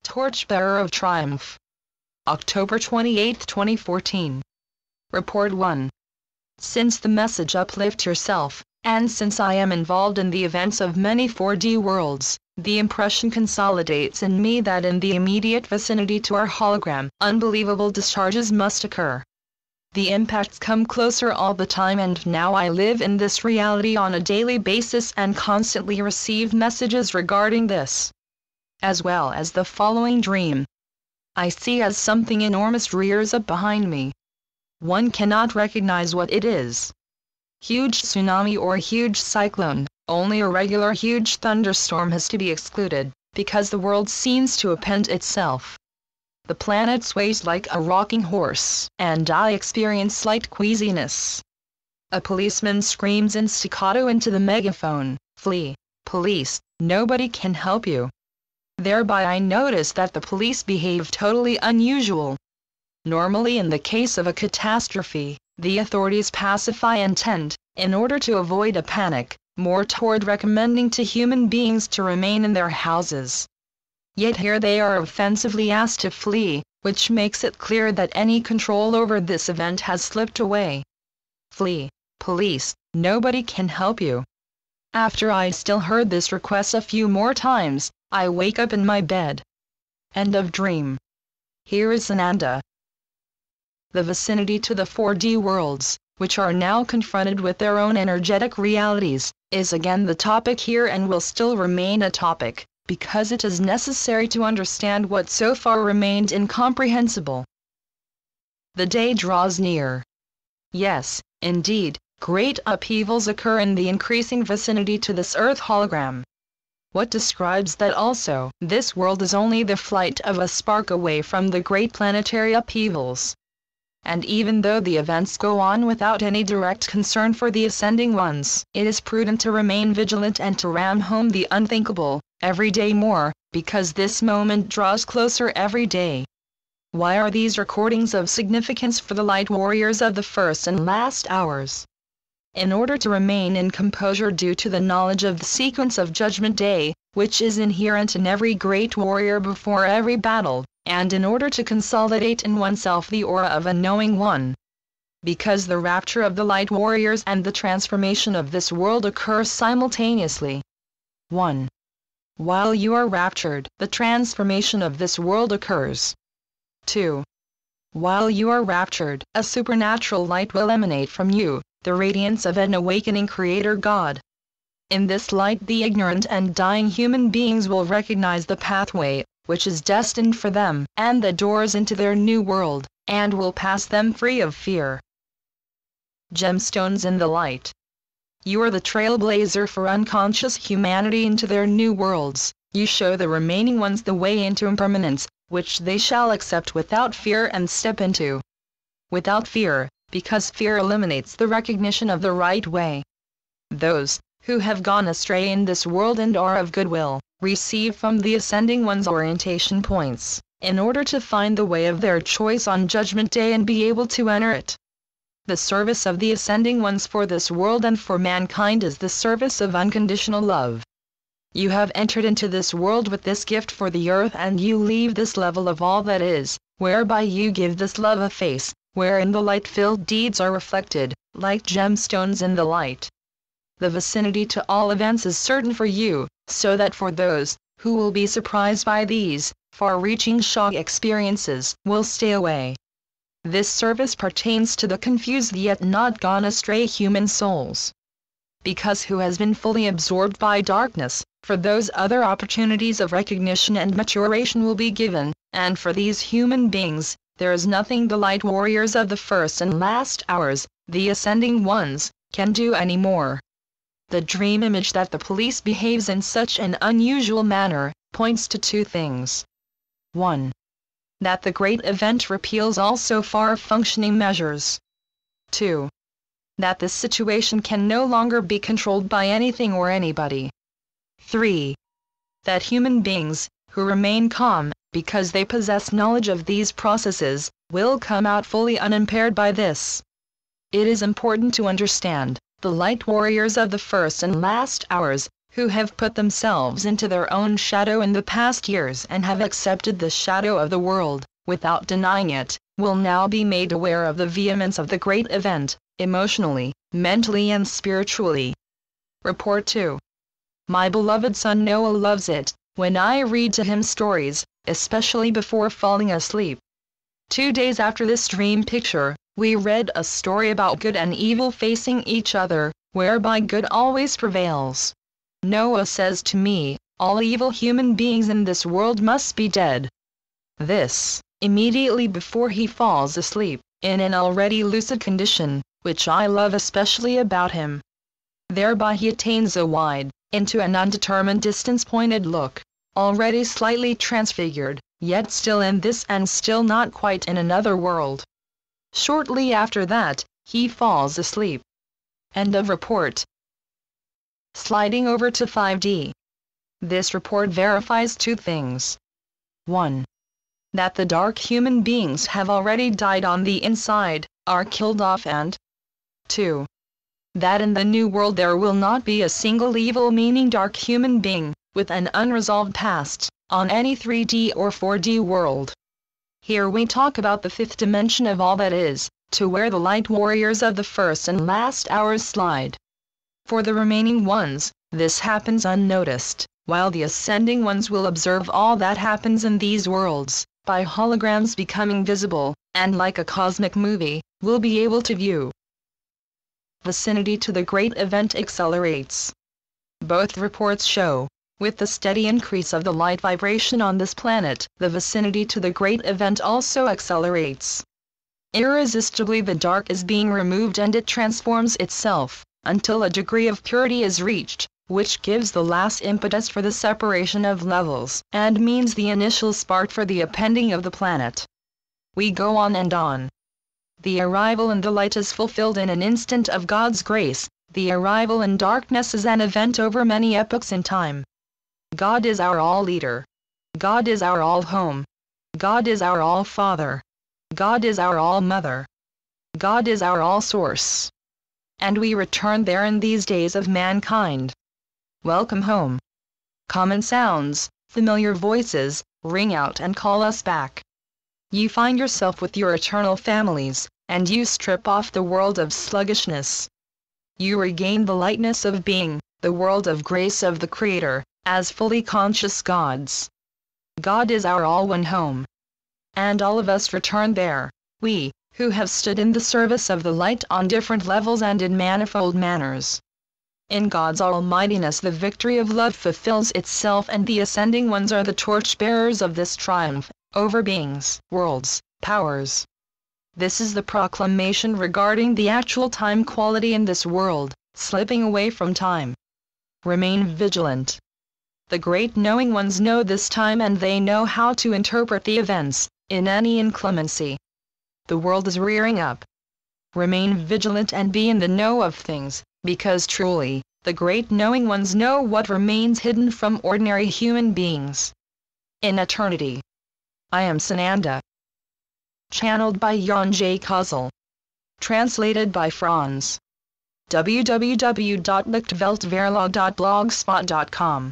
Torchbearer of Triumph. October 28, 2014. Report 1. Since the message uplift yourself, and since I am involved in the events of many 4D worlds, the impression consolidates in me that in the immediate vicinity to our hologram, unbelievable discharges must occur. The impacts come closer all the time, and now I live in this reality on a daily basis and constantly receive messages regarding this, as well as the following dream. I see as something enormous rears up behind me. One cannot recognize what it is. Huge tsunami or huge cyclone, only a regular huge thunderstorm has to be excluded, because the world seems to append itself. The planet sways like a rocking horse, and I experience slight queasiness. A policeman screams in staccato into the megaphone, "Flee, police, nobody can help you." Thereby I notice that the police behave totally unusual. Normally in the case of a catastrophe, the authorities pacify and tend, in order to avoid a panic, more toward recommending to human beings to remain in their houses. Yet here they are offensively asked to flee, which makes it clear that any control over this event has slipped away. Flee, police, nobody can help you. After I still heard this request a few more times, I wake up in my bed. End of dream. Here is Sananda. The vicinity to the 4D worlds, which are now confronted with their own energetic realities, is again the topic here and will still remain a topic, because it is necessary to understand what so far remained incomprehensible. The day draws near. Yes, indeed, great upheavals occur in the increasing vicinity to this Earth hologram. What describes that also? This world is only the flight of a spark away from the great planetary upheavals. And even though the events go on without any direct concern for the ascending ones, it is prudent to remain vigilant and to ram home the unthinkable, every day more, because this moment draws closer every day. Why are these recordings of significance for the light warriors of the first and last hours? In order to remain in composure due to the knowledge of the sequence of Judgment Day, which is inherent in every great warrior before every battle, and in order to consolidate in oneself the aura of a knowing one. Because the rapture of the light warriors and the transformation of this world occur simultaneously. 1. While you are raptured, the transformation of this world occurs. 2. While you are raptured, a supernatural light will emanate from you, the radiance of an awakening Creator God. In this light the ignorant and dying human beings will recognize the pathway, which is destined for them, and the doors into their new world, and will pass them free of fear. Gemstones in the light. You are the trailblazer for unconscious humanity into their new worlds. You show the remaining ones the way into impermanence, which they shall accept without fear and step into. Without fear, because fear eliminates the recognition of the right way. Those who have gone astray in this world and are of goodwill, receive from the ascending ones orientation points, in order to find the way of their choice on Judgment Day and be able to enter it. The service of the ascending ones for this world and for mankind is the service of unconditional love. You have entered into this world with this gift for the earth, and you leave this level of all that is, whereby you give this love a face, wherein the light-filled deeds are reflected, like gemstones in the light. The vicinity to all events is certain for you, so that for those who will be surprised by these far-reaching shock experiences will stay away. This service pertains to the confused yet not gone astray human souls. Because who has been fully absorbed by darkness, for those other opportunities of recognition and maturation will be given, and for these human beings, there is nothing the light warriors of the first and last hours, the ascending ones, can do anymore. The dream image that the police behaves in such an unusual manner points to two things. 1. That the great event repeals all so far functioning measures. 2. That this situation can no longer be controlled by anything or anybody. 3. That human beings, who remain calm, because they possess knowledge of these processes, will come out fully unimpaired by this. It is important to understand, the light warriors of the first and last hours, who have put themselves into their own shadow in the past years and have accepted the shadow of the world, without denying it, will now be made aware of the vehemence of the great event, emotionally, mentally and spiritually. Report 2. My beloved son Noah loves it, when I read to him stories, especially before falling asleep. 2 days after this dream picture, we read a story about good and evil facing each other, whereby good always prevails. Noah says to me, all evil human beings in this world must be dead. This, immediately before he falls asleep, in an already lucid condition, which I love especially about him. Thereby he attains a wide, into an undetermined distance-pointed look, already slightly transfigured, yet still in this and still not quite in another world. Shortly after that, he falls asleep. End of report. Sliding over to 5D. This report verifies 2 things. 1. That the dark human beings have already died on the inside, are killed off, and 2. That in the new world there will not be a single evil meaning dark human being, with an unresolved past, on any 3D or 4D world. Here we talk about the 5th dimension of all that is, to where the light warriors of the first and last hours slide. For the remaining ones, this happens unnoticed, while the ascending ones will observe all that happens in these worlds, by holograms becoming visible, and like a cosmic movie, will be able to view. Vicinity to the great event accelerates. Both reports show, with the steady increase of the light vibration on this planet, the vicinity to the great event also accelerates. Irresistibly the dark is being removed and it transforms itself, until a degree of purity is reached, which gives the last impetus for the separation of levels, and means the initial spark for the appending of the planet. We go on and on. The arrival in the light is fulfilled in an instant of God's grace, the arrival in darkness is an event over many epochs in time. God is our all-leader. God is our all-home. God is our all-father. God is our all-mother. God is our all-source. And we return there in these days of mankind. Welcome home. Common sounds, familiar voices, ring out and call us back. You find yourself with your eternal families, and you strip off the world of sluggishness. You regain the lightness of being, the world of grace of the Creator, as fully conscious gods. God is our all-one home. And all of us return there, we, who have stood in the service of the light on different levels and in manifold manners. In God's almightiness the victory of love fulfills itself and the ascending ones are the torchbearers of this triumph, over beings, worlds, powers. This is the proclamation regarding the actual time quality in this world, slipping away from time. Remain vigilant. The great knowing ones know this time and they know how to interpret the events, in any inclemency. The world is rearing up. Remain vigilant and be in the know of things, because truly, the great knowing ones know what remains hidden from ordinary human beings. In eternity. I am Sananda. Channeled by Jan J. Kozel. Translated by Franz. www.lichtweltverlag.blogspot.com